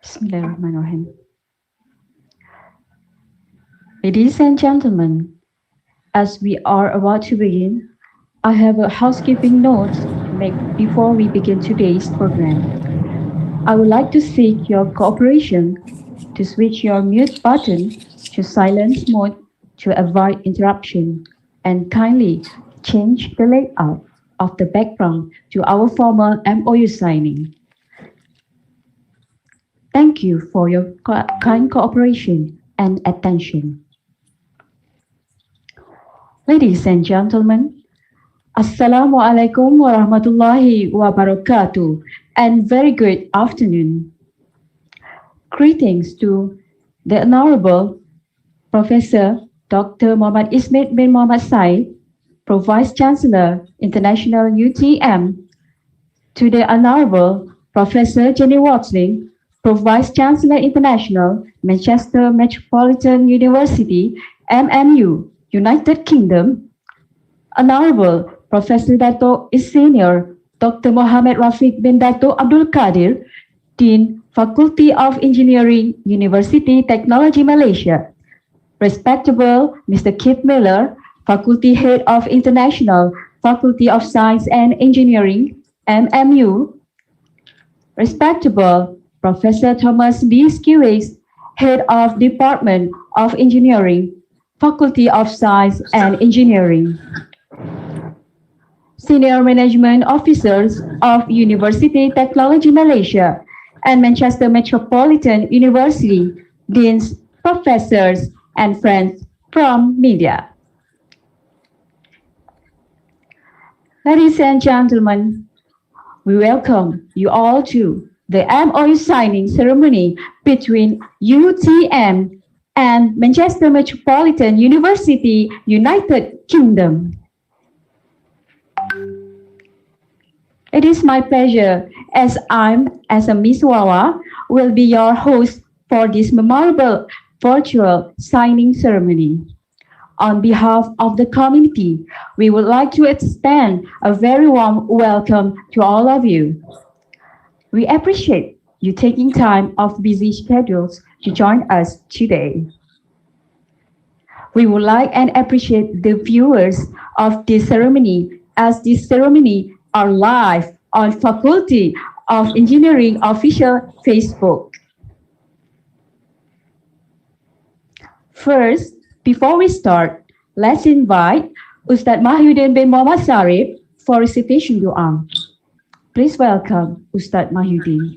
Bismillahirrahmanirrahim. Ladies and gentlemen, as we are about to begin, I have a housekeeping note to make before we begin today's program. I would like to seek your cooperation to switch your mute button to silence mode to avoid interruption, and kindly change the layout of the background to our formal MoU signing. Thank you for your kind cooperation and attention. Ladies and gentlemen, Assalamualaikum warahmatullahi wabarakatuh, and very good afternoon. Greetings to the Honorable Professor Dr. Muhammad Ismail bin Muhammad Said, Pro Vice Chancellor, International UTM, to the Honorable Professor Jenny Watling, Pro Vice Chancellor International, Manchester Metropolitan University, MMU, United Kingdom, Honorable Professor Dato is Senior Dr. Mohammed Rafiq bin Dato Abdul Qadir, Dean, Faculty of Engineering, University Technology Malaysia, Respectable Mr. Keith Miller, Faculty Head of International, Faculty of Science and Engineering, MMU, Respectable Professor Thomas B. Skewix, Head of Department of Engineering, Faculty of Science and Engineering, Senior Management Officers of University Technology Malaysia and Manchester Metropolitan University, Deans, Professors, and friends from media. Ladies and gentlemen, we welcome you all to the MoU signing ceremony between UTM and Manchester Metropolitan University, United Kingdom. It is my pleasure as a Miss Wawa, will be your host for this memorable virtual signing ceremony. On behalf of the community, we would like to extend a very warm welcome to all of you. We appreciate you taking time off busy schedules to join us today. We would like and appreciate the viewers of this ceremony, as this ceremony are live on Faculty of Engineering official Facebook. First, before we start, let's invite Ustad Mahyudin bin Muhammad Sarif for recitation dua. Please welcome Ustad Mahyudin.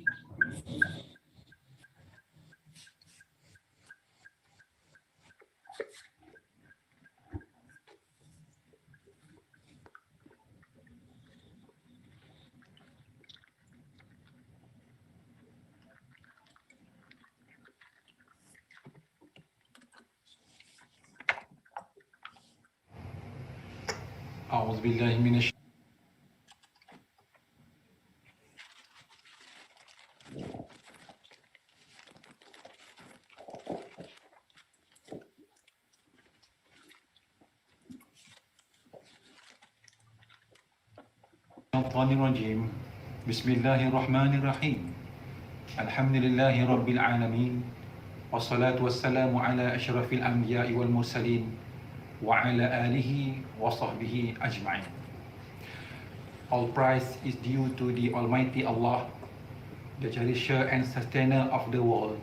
أعوذ بالله من الشيطان الرجيم بسم الله الرحمن الرحيم الحمد لله رب العالمين والصلاة والسلام على أشرف الأنبياء والمرسلين وعلى آله وصحبه أجمعين. All praise is due to the Almighty Allah, the cherisher and sustainer of the world.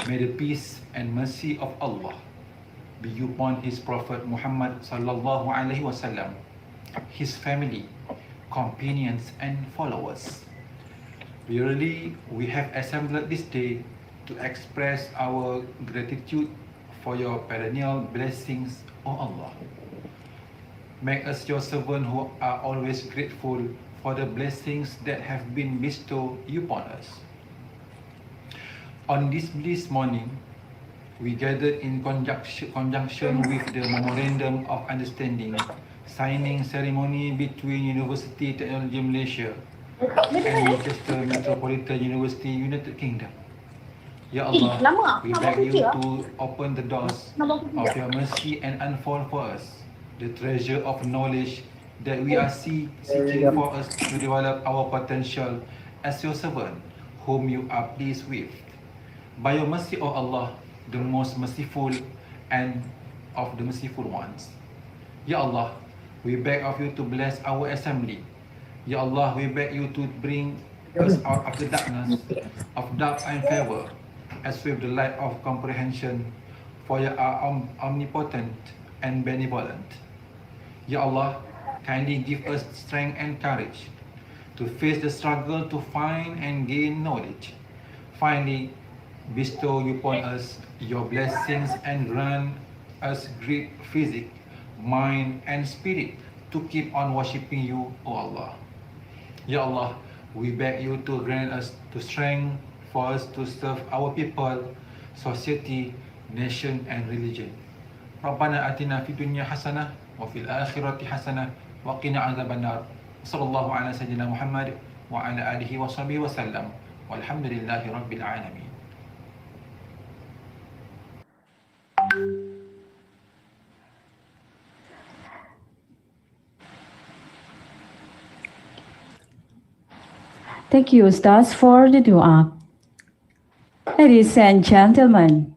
May the peace and mercy of Allah be upon His Prophet Muhammad sallallahu alaihi wasallam, his family, companions and followers. Verily, we have assembled this day to express our gratitude for your perennial blessings, O Allah. Make us your servants who are always grateful for the blessings that have been bestowed upon us. On this morning, we gathered in conjunction with the Memorandum of Understanding signing ceremony between University Technology Malaysia and Manchester Metropolitan University, United Kingdom. Ya Allah, we beg you to open the doors of your mercy and unfold for us the treasure of knowledge that we are seeking for us to develop our potential as your servant, whom you are pleased with. By your mercy, O Allah, the most merciful and of the merciful ones. Ya Allah, we beg of you to bless our assembly. Ya Allah, we beg you to bring us out of the darkness of doubt and favor, as with the light of comprehension, for you are omnipotent and benevolent. Ya Allah, kindly give us strength and courage to face the struggle to find and gain knowledge. Finally, bestow upon us your blessings and grant us great physique, mind, and spirit to keep on worshipping you, O Allah. Ya Allah, we beg you to grant us to strength for us to serve our people, society, nation, and religion. ربنا آتنا في الدنيا حسنة وفي الآخرة حسنة وقنا عذاب النار. صلى الله على سيدنا محمد وعلى آله وصحبه وسلم والحمد لله رب العالمين. Thank you, Ustaz, for the dua. Ladies and gentlemen,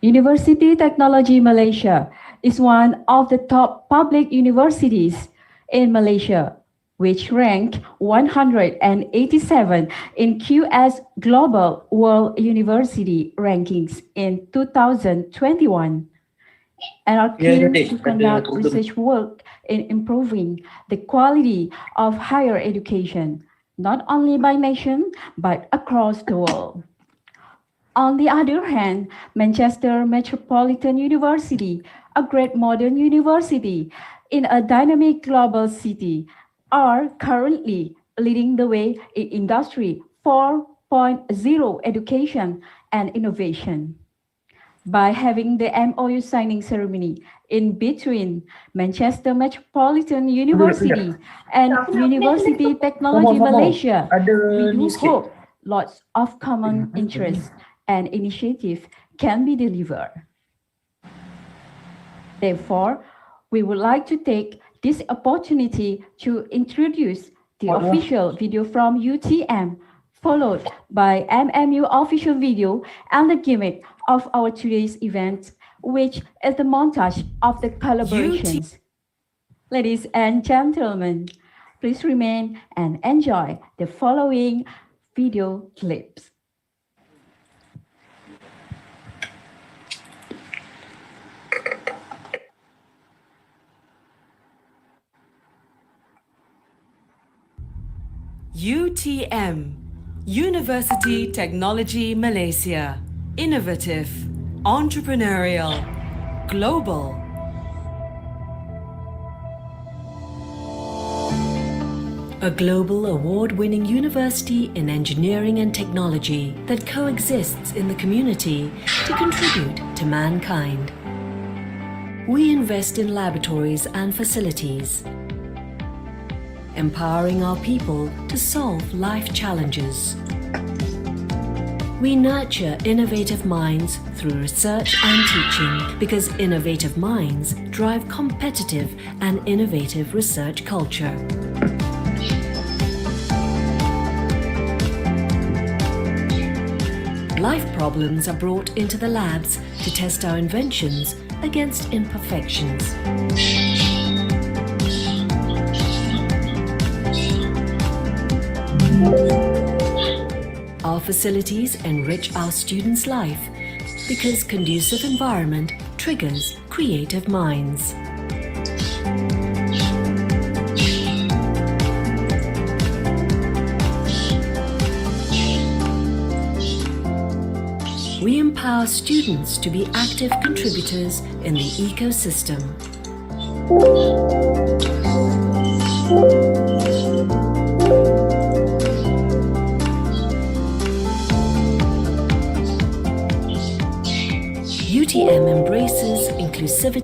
University Technology Malaysia is one of the top public universities in Malaysia, which ranked 187 in QS Global World University Rankings in 2021, and are keen to conduct research work in improving the quality of higher education, not only by nation, but across the world. On the other hand, Manchester Metropolitan University, a great modern university in a dynamic global city, are currently leading the way in Industry 4.0 education and innovation. By having the MoU signing ceremony in between Manchester Metropolitan University and University Technology Malaysia, we do hope lots of common interests and initiative can be delivered. Therefore, we would like to take this opportunity to introduce the official video from UTM, followed by MMU official video and the gimmick of our today's event, which is the montage of the collaborations. Ladies and gentlemen, please remain and enjoy the following video clips. UTM, University Technology Malaysia. Innovative, entrepreneurial, global. A global award-winning university in engineering and technology that coexists in the community to contribute to mankind. We invest in laboratories and facilities, empowering our people to solve life challenges. We nurture innovative minds through research and teaching because innovative minds drive competitive and innovative research culture. Life problems are brought into the labs to test our inventions against imperfections. Our facilities enrich our students' life because conducive environment triggers creative minds. We empower students to be active contributors in the ecosystem. UTM embraces inclusivity.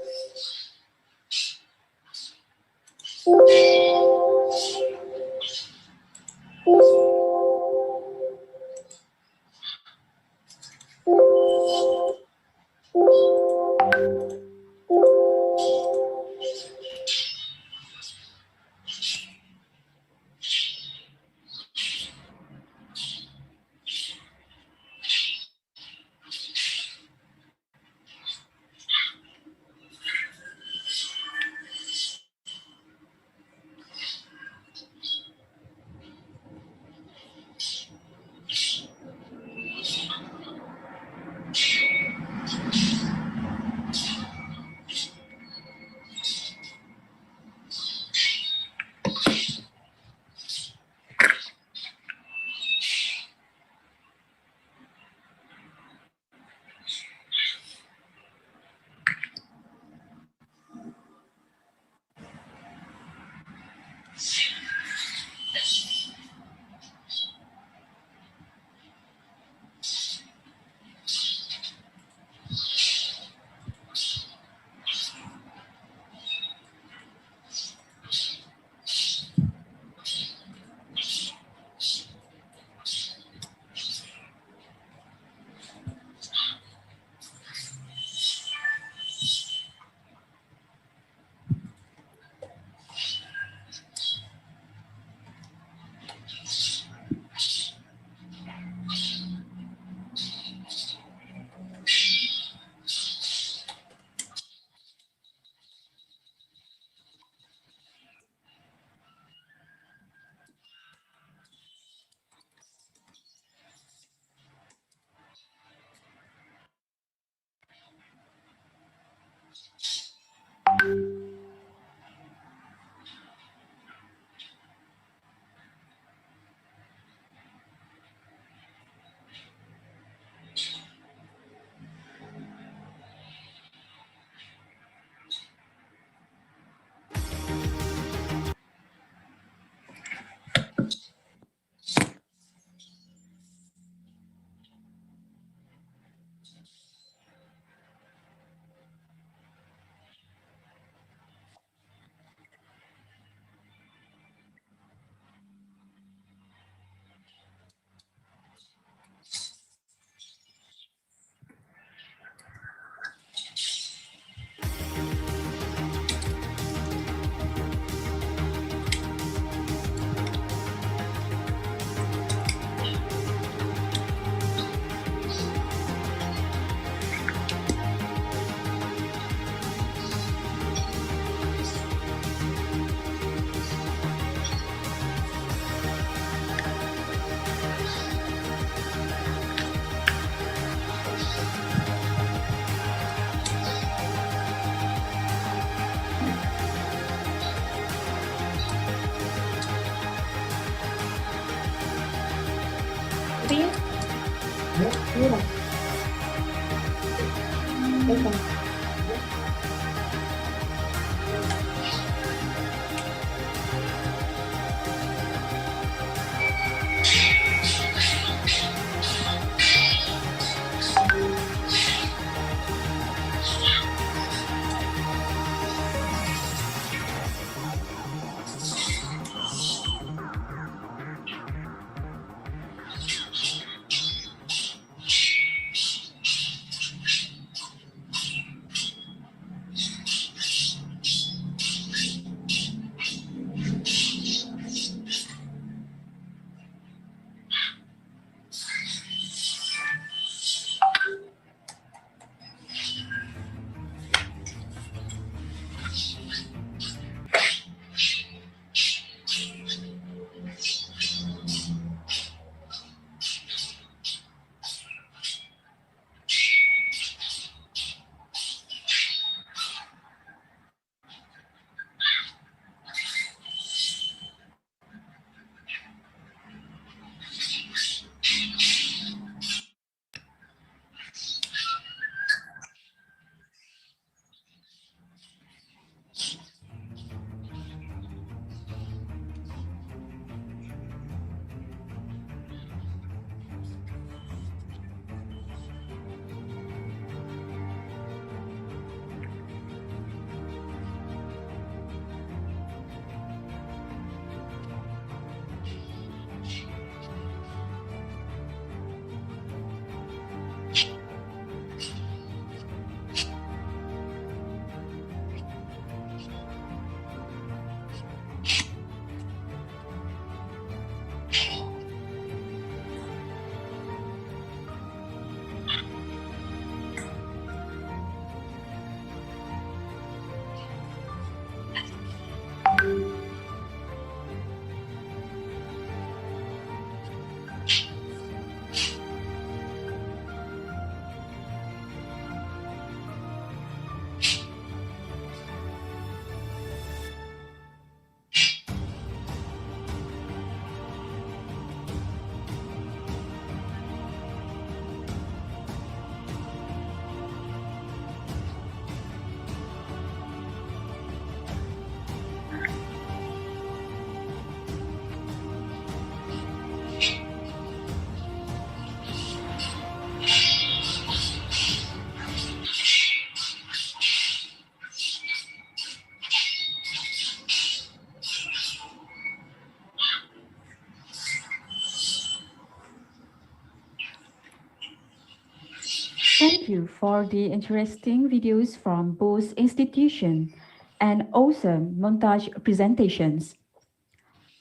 Thank you for the interesting videos from both institutions and awesome montage presentations.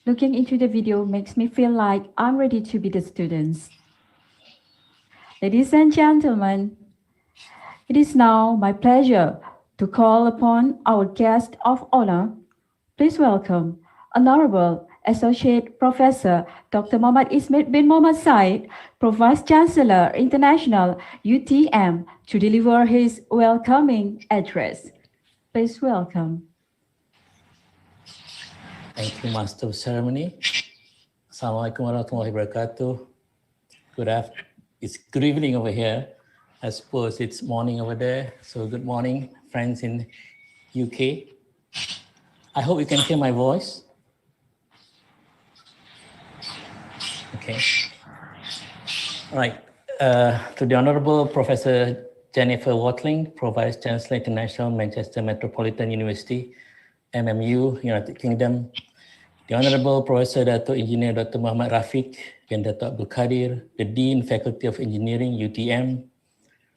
Looking into the video makes me feel like I'm ready to be the students. Ladies and gentlemen, it is now my pleasure to call upon our guest of honor. Please welcome Honorable Associate Professor Dr. Muhammad Ismail bin Muhammad Said, Vice Chancellor International UTM, to deliver his welcoming address. Please welcome. Thank you, Master of Ceremony. Assalamualaikum warahmatullahi wabarakatuh. It's good evening over here. I suppose it's morning over there. So good morning, friends in UK. I hope you can hear my voice. Okay. All right. To the Honorable Professor Jennifer Watling, Vice Chancellor International, Manchester Metropolitan University, MMU, United Kingdom. The Honorable Professor Dato Engineer Dr. Muhammad Rafiq and Dato Abdul Qadir, the Dean, Faculty of Engineering, UTM.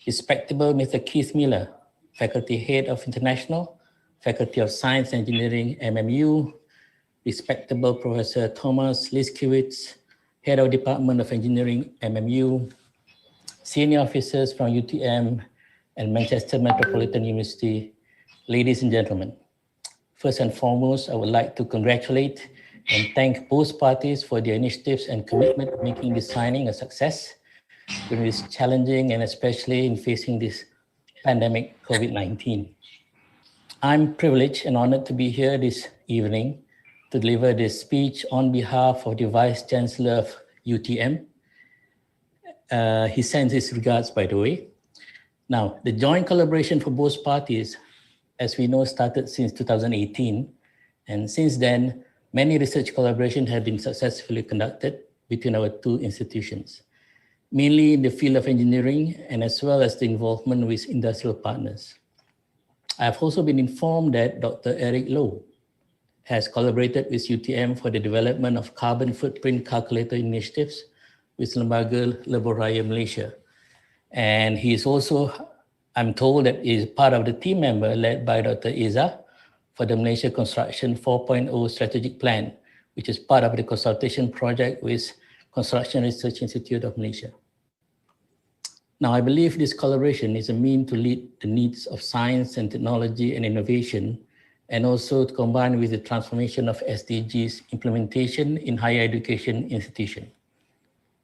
Respectable Mr. Keith Miller, Faculty Head of International, Faculty of Science and Engineering, MMU. Respectable Professor Thomas Liskiewicz, Head of Department of Engineering, MMU. Senior officers from UTM and Manchester Metropolitan University. Ladies and gentlemen, first and foremost, I would like to congratulate and thank both parties for their initiatives and commitment to making this signing a success during this challenging and especially in facing this pandemic COVID-19. I'm privileged and honored to be here this evening to deliver this speech on behalf of the Vice Chancellor of UTM. He sends his regards, by the way. Now, the joint collaboration for both parties, as we know, started since 2018. And since then, many research collaborations have been successfully conducted between our two institutions, mainly in the field of engineering and as well as the involvement with industrial partners. I've also been informed that Dr. Eric Low has collaborated with UTM for the development of carbon footprint calculator initiatives with Lembaga Lebuh Raya Malaysia. And he is also, I'm told that he is part of the team member led by Dr. Iza for the Malaysia Construction 4.0 strategic plan, which is part of the consultation project with Construction Research Institute of Malaysia. Now, I believe this collaboration is a means to lead the needs of science and technology and innovation, and also to combine with the transformation of SDGs implementation in higher education institutions.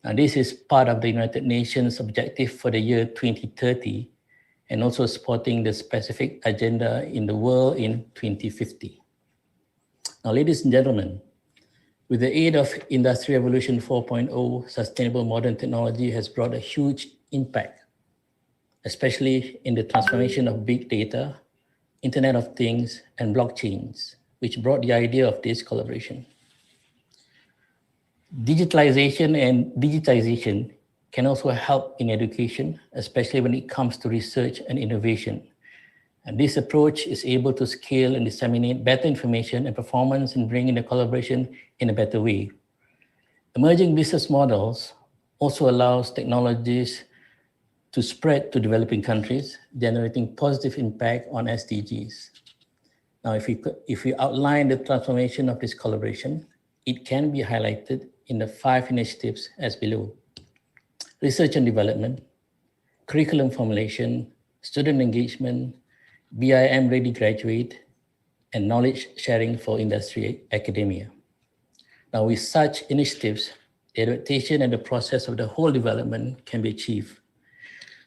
Now, this is part of the United Nations objective for the year 2030, and also supporting the specific agenda in the world in 2050. Now, ladies and gentlemen, with the aid of Industry Revolution 4.0, sustainable modern technology has brought a huge impact, especially in the transformation of big data, Internet of Things, and blockchains, which brought the idea of this collaboration. Digitalization and digitization can also help in education, especially when it comes to research and innovation. And this approach is able to scale and disseminate better information and performance in bringing the collaboration in a better way. Emerging business models also allows technologies to spread to developing countries, generating positive impact on SDGs. Now, if we outline the transformation of this collaboration, it can be highlighted in the 5 initiatives as below: research and development, curriculum formulation, student engagement, BIM-ready graduate, and knowledge sharing for industry academia. Now, with such initiatives, the adaptation and the process of the whole development can be achieved.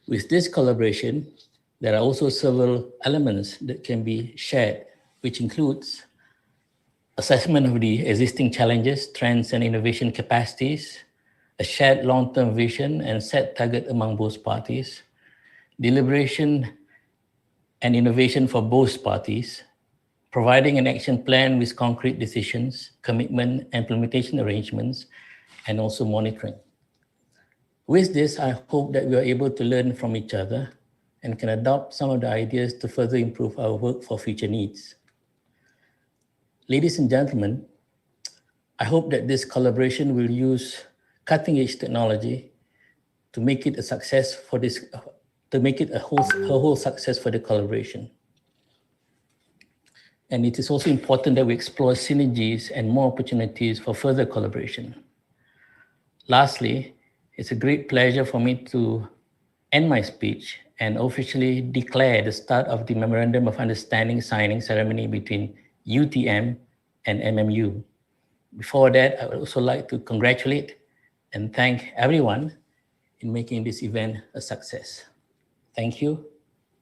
With this collaboration, there are also several elements that can be shared, which includes assessment of the existing challenges, trends, and innovation capacities, a shared long-term vision and set target among both parties, deliberation and innovation for both parties, providing an action plan with concrete decisions, commitment, implementation arrangements, and also monitoring. With this, I hope that we are able to learn from each other and can adopt some of the ideas to further improve our work for future needs. Ladies and gentlemen, I hope that this collaboration will use cutting-edge technology to make it a success for this, to make it a whole success for the collaboration. And it is also important that we explore synergies and more opportunities for further collaboration. Lastly, it's a great pleasure for me to end my speech and officially declare the start of the Memorandum of Understanding signing ceremony between UTM and MMU. Before that, I would also like to congratulate and thank everyone in making this event a success. Thank you,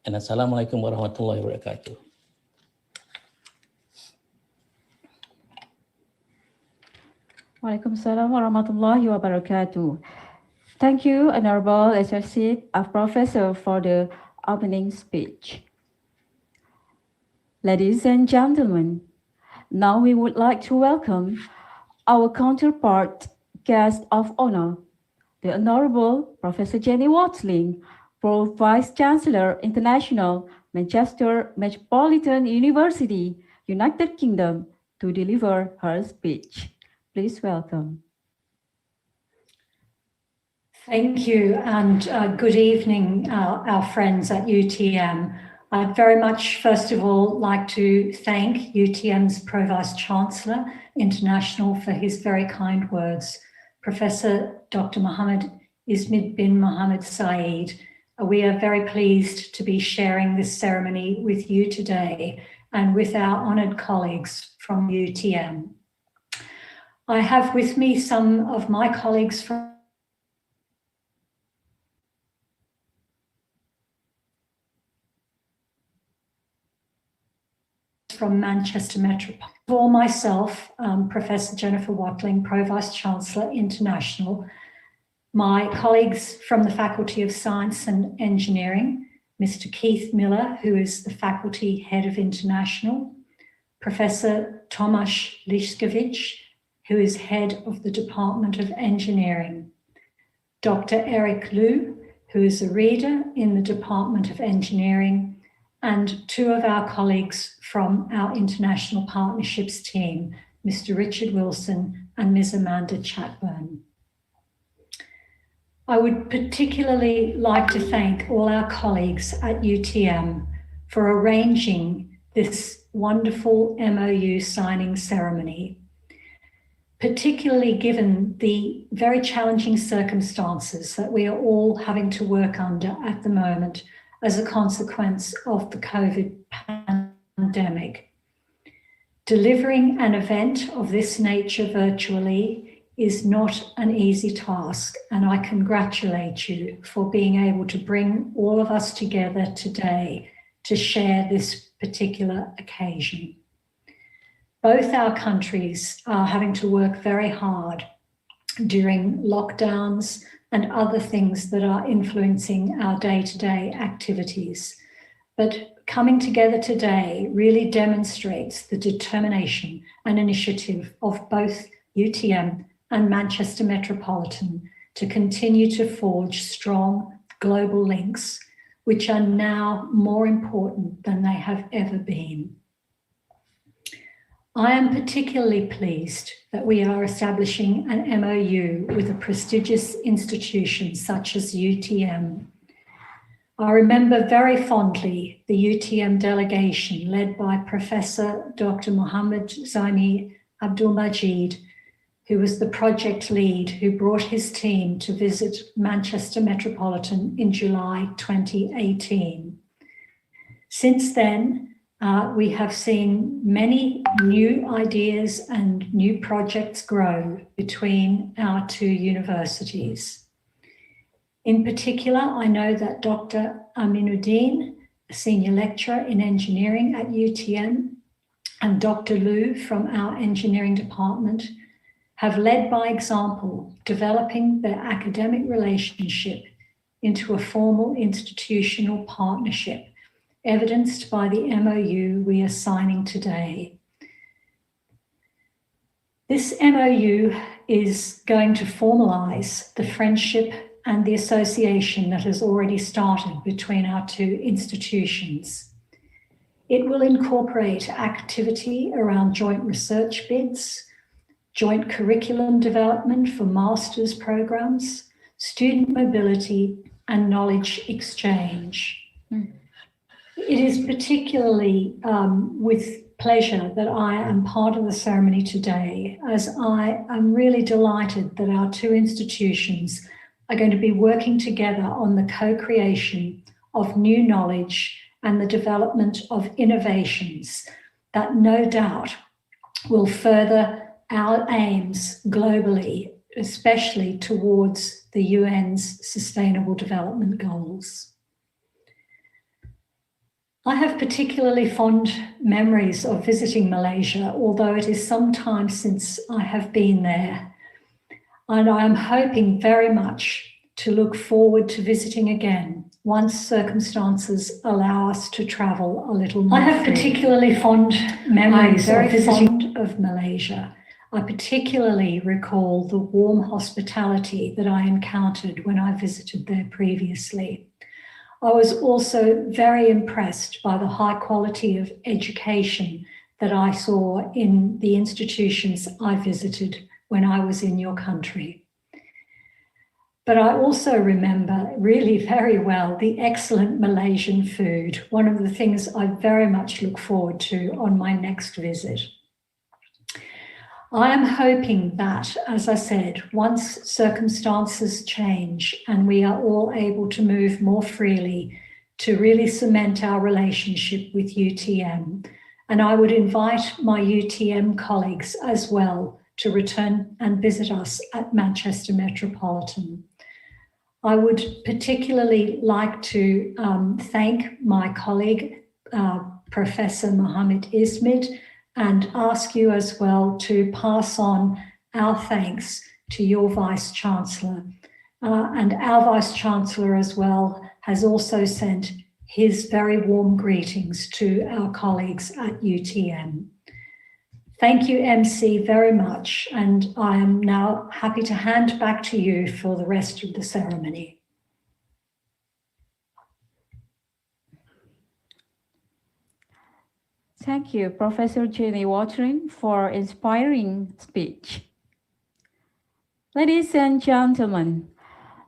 and Assalamualaikum warahmatullahi wabarakatuh. Waalaikumsalam warahmatullahi wabarakatuh. Thank you, Honorable Associate Professor, for the opening speech. Ladies and gentlemen, now we would like to welcome our counterpart guest of honor, the Honorable Professor Jenny Watling, Pro Vice Chancellor International, Manchester Metropolitan University, United Kingdom, to deliver her speech. Please welcome. Thank you, and good evening, our friends at UTM. I'd very much, first of all, like to thank UTM's Pro Vice Chancellor International for his very kind words, Professor Dr. Mohammed Ismid bin Mohammed Saeed. We are very pleased to be sharing this ceremony with you today and with our honoured colleagues from UTM. I have with me some of my colleagues from Manchester Metropolitan. For myself, Professor Jennifer Watling, Pro Vice Chancellor International, my colleagues from the Faculty of Science and Engineering, Mr. Keith Miller, who is the Faculty Head of International, Professor Tomasz Liszkiewicz, who is Head of the Department of Engineering, Dr. Eric Liu, who is a reader in the Department of Engineering, and two of our colleagues from our international partnerships team, Mr. Richard Wilson and Ms. Amanda Chatburn. I would particularly like to thank all our colleagues at UTM for arranging this wonderful MoU signing ceremony, particularly given the very challenging circumstances that we are all having to work under at the moment as a consequence of the COVID pandemic. Delivering an event of this nature virtually is not an easy task, and I congratulate you for being able to bring all of us together today to share this particular occasion. Both our countries are having to work very hard during lockdowns and other things that are influencing our day-to-day activities. But coming together today really demonstrates the determination and initiative of both UTM and Manchester Metropolitan to continue to forge strong global links, which are now more important than they have ever been. I am particularly pleased that we are establishing an MoU with a prestigious institution such as UTM. I remember very fondly the UTM delegation led by Professor Dr. Mohammed Zaini Abdul-Majid, who was the project lead who brought his team to visit Manchester Metropolitan in July 2018. Since then, we have seen many new ideas and new projects grow between our two universities. In particular, I know that Dr. Aminuddin, a senior lecturer in engineering at UTM, and Dr. Liu from our engineering department have led by example, developing their academic relationship into a formal institutional partnership, evidenced by the MoU we are signing today. This MoU is going to formalise the friendship and the association that has already started between our two institutions. It will incorporate activity around joint research bids, joint curriculum development for master's programs, student mobility, and knowledge exchange. It is particularly with pleasure that I am part of the ceremony today, as I am really delighted that our two institutions are going to be working together on the co-creation of new knowledge and the development of innovations that no doubt will further our aims globally, especially towards the UN's Sustainable Development Goals. I have particularly fond memories of visiting Malaysia, although it is some time since I have been there. And I am hoping very much to look forward to visiting again once circumstances allow us to travel a little more. I have particularly fond memories of visiting of Malaysia. I particularly recall the warm hospitality that I encountered when I visited there previously. I was also very impressed by the high quality of education that I saw in the institutions I visited when I was in your country. But I also remember really very well the excellent Malaysian food, one of the things I very much look forward to on my next visit. I am hoping that, as I said, once circumstances change and we are all able to move more freely, to really cement our relationship with UTM. And I would invite my UTM colleagues as well to return and visit us at Manchester Metropolitan. I would particularly like to thank my colleague, Professor Mohammed Ismid, and ask you as well to pass on our thanks to your Vice-Chancellor, And our Vice-Chancellor as well has also sent his very warm greetings to our colleagues at UTM. Thank you, MC, very much. And I am now happy to hand back to you for the rest of the ceremony. Thank you, Professor Jenny Watling, for inspiring speech. Ladies and gentlemen,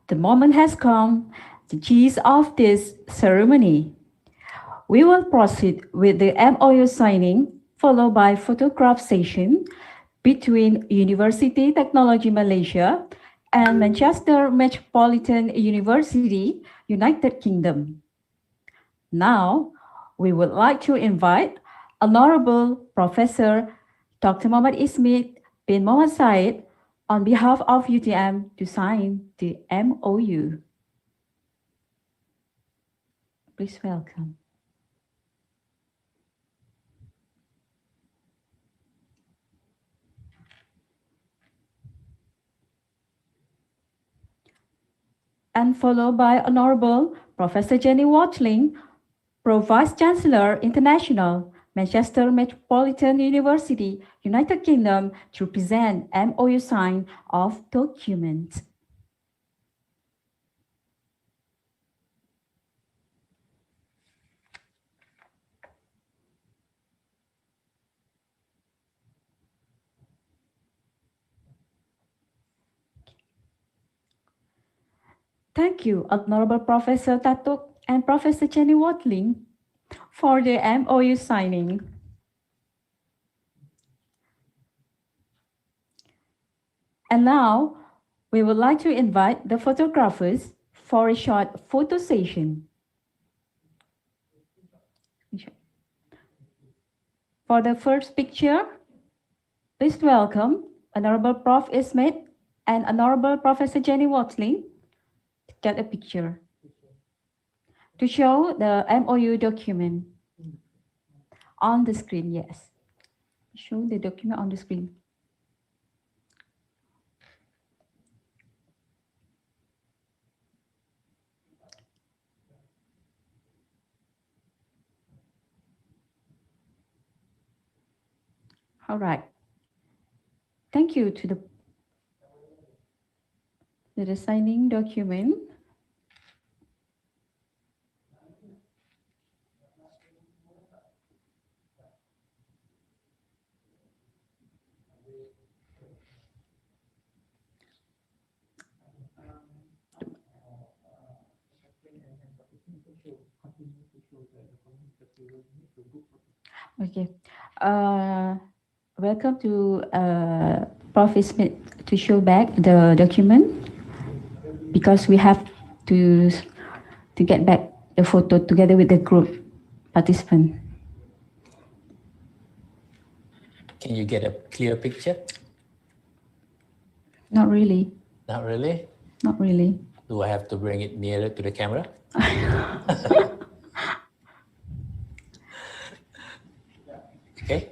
the moment has come, the gist of this ceremony. We will proceed with the MoU signing, followed by photograph session between University Technology Malaysia and Manchester Metropolitan University, United Kingdom. Now, we would like to invite Honorable Professor Dr. Muhammad Ismail bin Muhammad Said on behalf of UTM to sign the MoU. Please welcome. And followed by Honorable Professor Jenny Watling, Pro Vice-Chancellor International, Manchester Metropolitan University, United Kingdom, to present MoU sign of document. Thank you, Honorable Professor Tatuk and Professor Jenny Watling, for the MoU signing. And now, we would like to invite the photographers for a short photo session. For the first picture, please welcome Honorable Prof. Ismail and Honorable Professor Jenny Watling to get a picture to show the MoU document on the screen. Yes, show the document on the screen. All right. Thank you to the signing document. Okay. Welcome to Prof. Smith to show back the document because we have to get back the photo together with the group participant. Can you get a clear picture? Not really. Not really? Not really. Do I have to bring it nearer to the camera? Okay.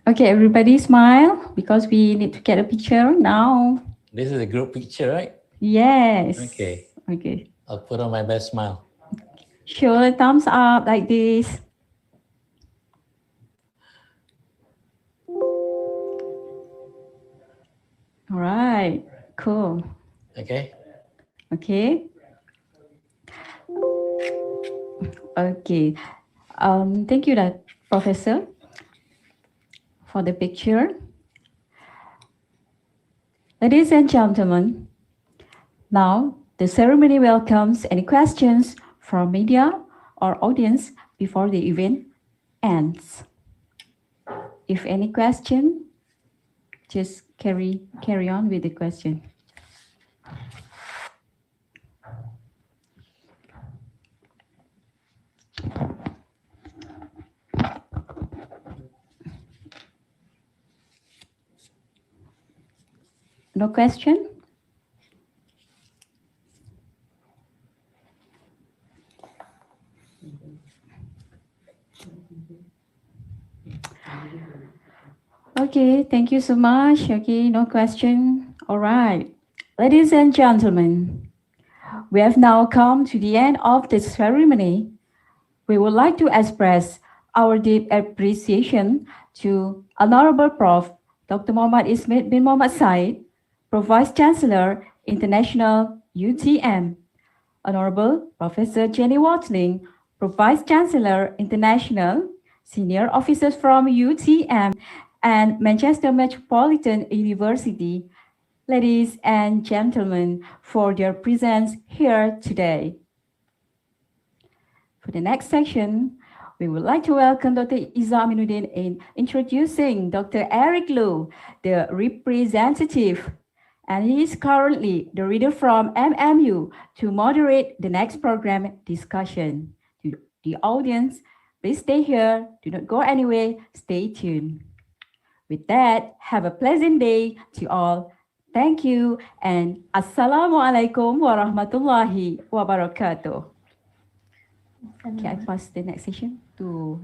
Okay, everybody smile because we need to get a picture now. This is a group picture, right? Yes. Okay. Okay. I'll put on my best smile. Show a thumbs up like this. All right. Cool. Okay. Okay. Okay. Thank you, Professor, for the picture. Ladies and gentlemen, now the ceremony welcomes any questions from media or audience before the event ends. If any question, just carry on with the question. No question? Okay, thank you so much. Okay, no question. All right. Ladies and gentlemen, we have now come to the end of the ceremony. We would like to express our deep appreciation to Honorable Prof. Dr. Muhammad Ismail bin Muhammad Said, Pro Vice Chancellor, International UTM, Honorable Professor Jenny Watling, Pro Vice Chancellor, International, Senior Officers from UTM and Manchester Metropolitan University, ladies and gentlemen, for their presence here today. For the next section, we would like to welcome Dr. Iza Aminuddin in introducing Dr. Eric Liu, the representative, and he is currently the reader from MMU to moderate the next program discussion. To the audience, please stay here, do not go anywhere, stay tuned. With that, have a pleasant day to all. Thank you and Assalamualaikum warahmatullahi wabarakatuh. Okay, I pass the next session to